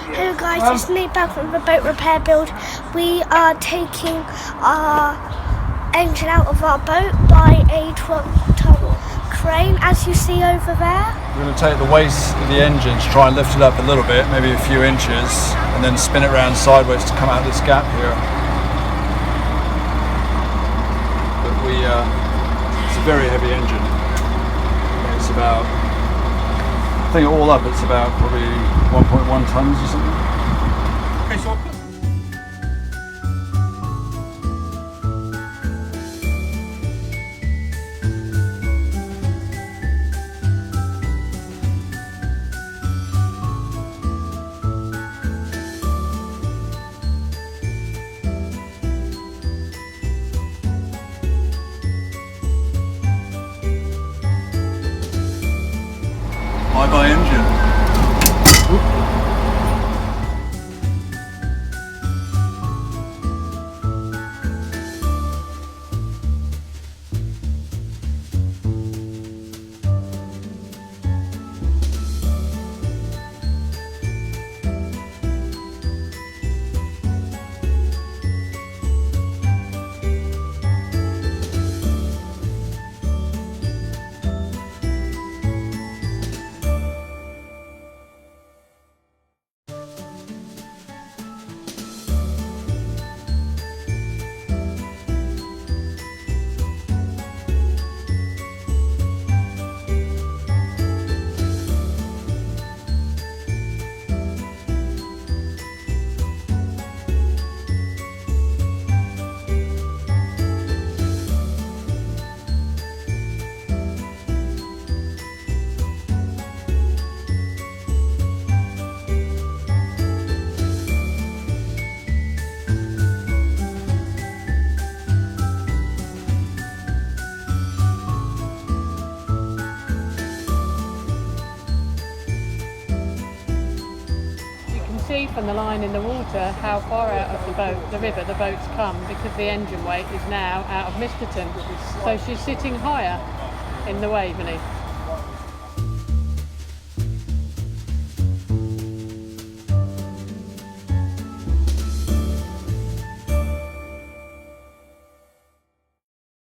Hello guys, it's me back from the boat repair build. We are taking our engine out of our boat by a 12-ton crane, as you see over there. We're going to take the waist of the engine to try and lift it up a little bit, maybe a few inches, and then spin it around sideways to come out this gap here. But it's a very heavy engine. It's about, I think all up it's about probably 1.1 tons or something. Okay, so bye-bye engine. See from the line in the water how far out of the river the boat's come, because the engine weight is now out of Misterton, so she's sitting higher in the Waveney.